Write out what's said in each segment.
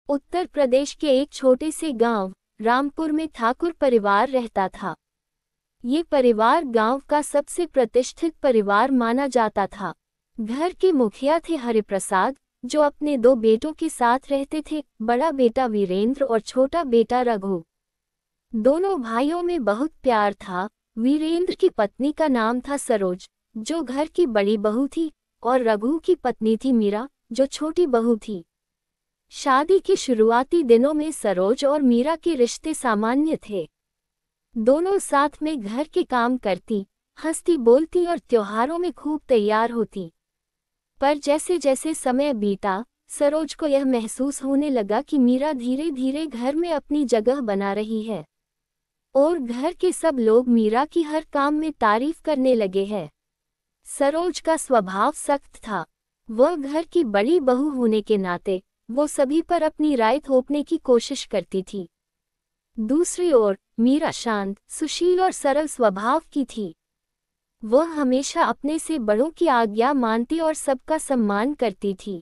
उत्तर प्रदेश के एक छोटे से गांव रामपुर में ठाकुर परिवार रहता था। ये परिवार गांव का सबसे प्रतिष्ठित परिवार माना जाता था। घर के मुखिया थे हरिप्रसाद, जो अपने दो बेटों के साथ रहते थे, बड़ा बेटा वीरेंद्र और छोटा बेटा रघु। दोनों भाइयों में बहुत प्यार था। वीरेंद्र की पत्नी का नाम था सरोज, जो घर की बड़ी बहू थी, और रघु की पत्नी थी मीरा, जो छोटी बहू थी। शादी के शुरुआती दिनों में सरोज और मीरा के रिश्ते सामान्य थे। दोनों साथ में घर के काम करती, हंसती बोलती और त्योहारों में खूब तैयार होती। पर जैसे जैसे समय बीता, सरोज को यह महसूस होने लगा कि मीरा धीरे धीरे घर में अपनी जगह बना रही है, और घर के सब लोग मीरा की हर काम में तारीफ करने लगे हैं। सरोज का स्वभाव सख्त था। वह घर की बड़ी बहू होने के नाते वो सभी पर अपनी राय थोपने की कोशिश करती थी। दूसरी ओर मीरा शांत, सुशील और सरल स्वभाव की थी। वह हमेशा अपने से बड़ों की आज्ञा मानती और सबका सम्मान करती थी।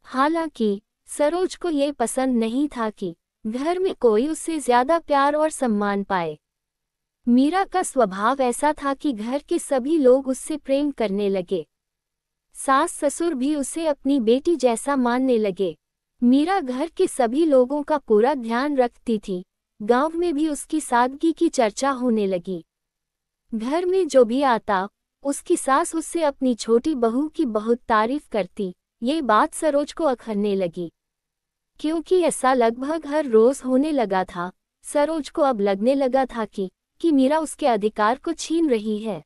हालांकि सरोज को ये पसंद नहीं था कि घर में कोई उससे ज्यादा प्यार और सम्मान पाए। मीरा का स्वभाव ऐसा था कि घर के सभी लोग उससे प्रेम करने लगे। सास ससुर भी उसे अपनी बेटी जैसा मानने लगे। मीरा घर के सभी लोगों का पूरा ध्यान रखती थी। गांव में भी उसकी सादगी की चर्चा होने लगी। घर में जो भी आता, उसकी सास उससे अपनी छोटी बहू की बहुत तारीफ करती। ये बात सरोज को अखरने लगी। क्योंकि ऐसा लगभग हर रोज होने लगा था, सरोज को अब लगने लगा था कि मीरा उसके अधिकार को छीन रही है।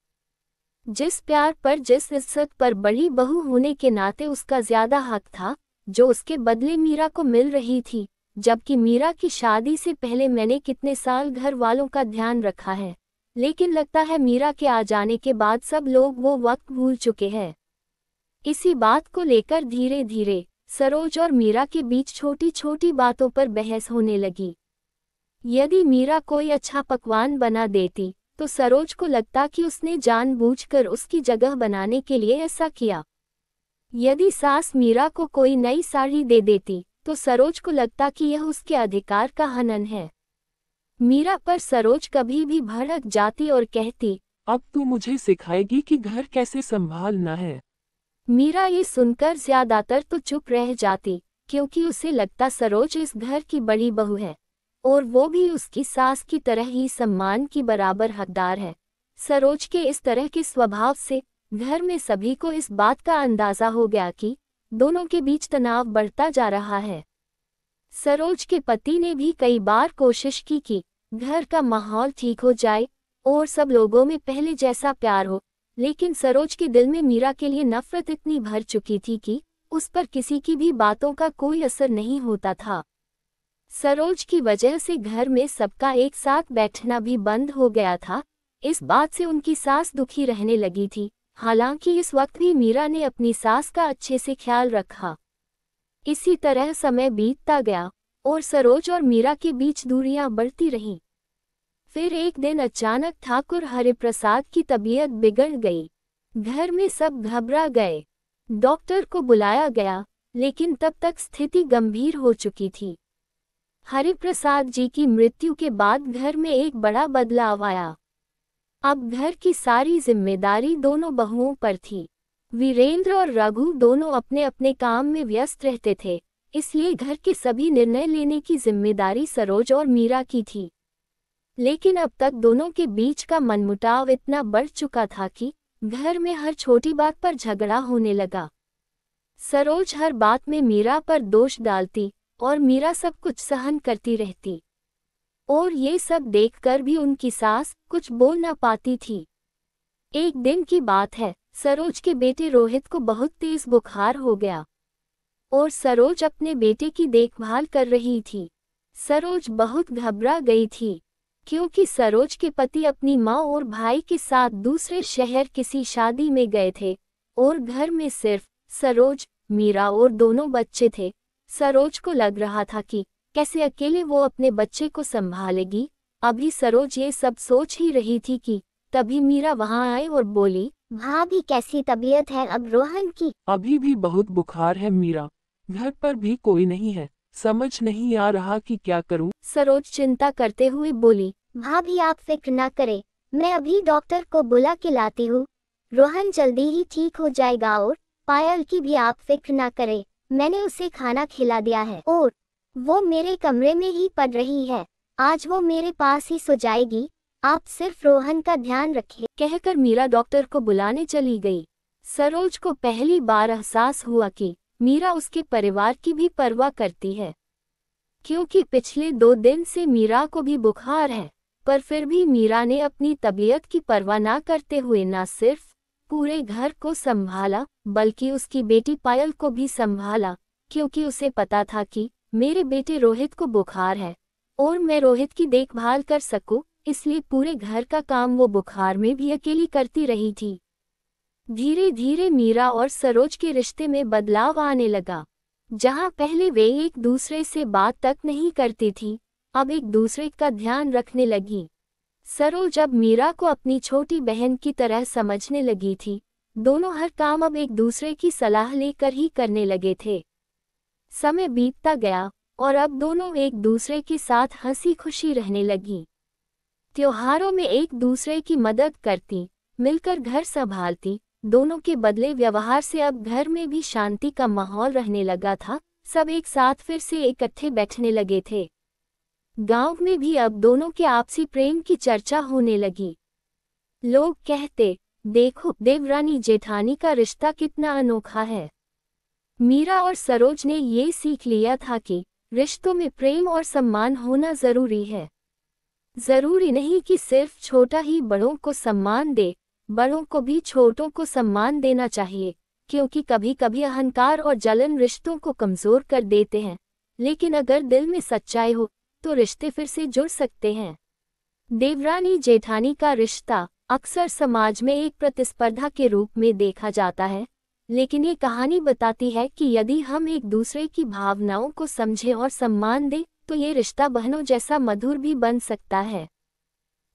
जिस प्यार पर, जिस इज्जत पर बड़ी बहू होने के नाते उसका ज्यादा हक था, जो उसके बदले मीरा को मिल रही थी। जबकि मीरा की शादी से पहले मैंने कितने साल घर वालों का ध्यान रखा है, लेकिन लगता है मीरा के आ जाने के बाद सब लोग वो वक्त भूल चुके हैं। इसी बात को लेकर धीरे धीरे सरोज और मीरा के बीच छोटी छोटी बातों पर बहस होने लगी। यदि मीरा कोई अच्छा पकवान बना देती, तो सरोज को लगता कि उसने जानबूझकर उसकी जगह बनाने के लिए ऐसा किया। यदि सास मीरा को कोई नई साड़ी दे देती, तो सरोज को लगता कि यह उसके अधिकार का हनन है। मीरा पर सरोज कभी भी भड़क जाती और कहती, अब तू मुझे सिखाएगी कि घर कैसे संभालना है। मीरा ये सुनकर ज्यादातर तो चुप रह जाती, क्योंकि उसे लगता सरोज इस घर की बड़ी बहू है, और वो भी उसकी सास की तरह ही सम्मान की बराबर हकदार है। सरोज के इस तरह के स्वभाव से घर में सभी को इस बात का अंदाजा हो गया कि दोनों के बीच तनाव बढ़ता जा रहा है। सरोज के पति ने भी कई बार कोशिश की कि घर का माहौल ठीक हो जाए और सब लोगों में पहले जैसा प्यार हो, लेकिन सरोज के दिल में मीरा के लिए नफरत इतनी भर चुकी थी कि उस पर किसी की भी बातों का कोई असर नहीं होता था। सरोज की वजह से घर में सबका एक साथ बैठना भी बंद हो गया था। इस बात से उनकी सास दुखी रहने लगी थी। हालांकि इस वक्त भी मीरा ने अपनी सास का अच्छे से ख्याल रखा। इसी तरह समय बीतता गया और सरोज और मीरा के बीच दूरियां बढ़ती रहीं। फिर एक दिन अचानक ठाकुर हरिप्रसाद की तबीयत बिगड़ गई। घर में सब घबरा गए। डॉक्टर को बुलाया गया, लेकिन तब तक स्थिति गंभीर हो चुकी थी। हरिप्रसाद जी की मृत्यु के बाद घर में एक बड़ा बदलाव आया। अब घर की सारी जिम्मेदारी दोनों बहुओं पर थी। वीरेंद्र और रघु दोनों अपने अपने काम में व्यस्त रहते थे, इसलिए घर के सभी निर्णय लेने की जिम्मेदारी सरोज और मीरा की थी। लेकिन अब तक दोनों के बीच का मनमुटाव इतना बढ़ चुका था कि घर में हर छोटी बात पर झगड़ा होने लगा। सरोज हर बात में मीरा पर दोष डालती और मीरा सब कुछ सहन करती रहती, और ये सब देखकर भी उनकी सास कुछ बोल ना पाती थी। एक दिन की बात है, सरोज के बेटे रोहित को बहुत तेज बुखार हो गया और सरोज अपने बेटे की देखभाल कर रही थी। सरोज बहुत घबरा गई थी, क्योंकि सरोज के पति अपनी माँ और भाई के साथ दूसरे शहर किसी शादी में गए थे और घर में सिर्फ सरोज, मीरा और दोनों बच्चे थे। सरोज को लग रहा था कि कैसे अकेले वो अपने बच्चे को संभालेगी। अभी सरोज ये सब सोच ही रही थी कि तभी मीरा वहां आई और बोली, भाभी कैसी तबीयत है अब रोहन की? अभी भी बहुत बुखार है मीरा, घर पर भी कोई नहीं है, समझ नहीं आ रहा कि क्या करूं। सरोज चिंता करते हुए बोली। भाभी आप फिक्र ना करें, मैं अभी डॉक्टर को बुला के लाती हूँ। रोहन जल्दी ही ठीक हो जाएगा और पायल की भी आप फिक्र ना करें, मैंने उसे खाना खिला दिया है और वो मेरे कमरे में ही पड़ रही है। आज वो मेरे पास ही सो जाएगी, आप सिर्फ रोहन का ध्यान रखिए। कहकर मीरा डॉक्टर को बुलाने चली गई। सरोज को पहली बार एहसास हुआ कि मीरा उसके परिवार की भी परवाह करती है, क्योंकि पिछले 2 दिन से मीरा को भी बुखार है, पर फिर भी मीरा ने अपनी तबीयत की परवाह ना करते हुए न सिर्फ पूरे घर को संभाला बल्कि उसकी बेटी पायल को भी संभाला, क्योंकि उसे पता था कि मेरे बेटे रोहित को बुखार है और मैं रोहित की देखभाल कर सकूं, इसलिए पूरे घर का काम वो बुखार में भी अकेली करती रही थी। धीरे धीरे मीरा और सरोज के रिश्ते में बदलाव आने लगा। जहां पहले वे एक दूसरे से बात तक नहीं करती थी, अब एक दूसरे का ध्यान रखने लगी। सरोज अब मीरा को अपनी छोटी बहन की तरह समझने लगी थी। दोनों हर काम अब एक दूसरे की सलाह लेकर ही करने लगे थे। समय बीतता गया और अब दोनों एक दूसरे के साथ हंसी खुशी रहने लगी। त्योहारों में एक दूसरे की मदद करती, मिलकर घर संभालती। दोनों के बदले व्यवहार से अब घर में भी शांति का माहौल रहने लगा था। सब एक साथ फिर से इकट्ठे बैठने लगे थे। गांव में भी अब दोनों के आपसी प्रेम की चर्चा होने लगी। लोग कहते, देखो देवरानी जेठानी का रिश्ता कितना अनोखा है। मीरा और सरोज ने ये सीख लिया था कि रिश्तों में प्रेम और सम्मान होना जरूरी है। जरूरी नहीं कि सिर्फ छोटा ही बड़ों को सम्मान दे, बड़ों को भी छोटों को सम्मान देना चाहिए, क्योंकि कभी कभी अहंकार और जलन रिश्तों को कमजोर कर देते हैं, लेकिन अगर दिल में सच्चाई हो तो रिश्ते फिर से जुड़ सकते हैं। देवरानी जेठानी का रिश्ता अक्सर समाज में एक प्रतिस्पर्धा के रूप में देखा जाता है, लेकिन ये कहानी बताती है कि यदि हम एक दूसरे की भावनाओं को समझें और सम्मान दें तो ये रिश्ता बहनों जैसा मधुर भी बन सकता है।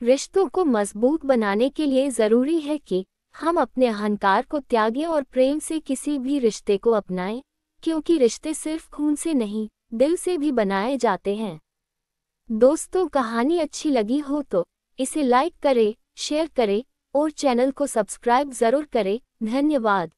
रिश्तों को मजबूत बनाने के लिए जरूरी है कि हम अपने अहंकार को त्यागें और प्रेम से किसी भी रिश्ते को अपनाएं, क्योंकि रिश्ते सिर्फ खून से नहीं, दिल से भी बनाए जाते हैं। दोस्तों, कहानी अच्छी लगी हो तो इसे लाइक करें, शेयर करें और चैनल को सब्सक्राइब जरूर करें। धन्यवाद।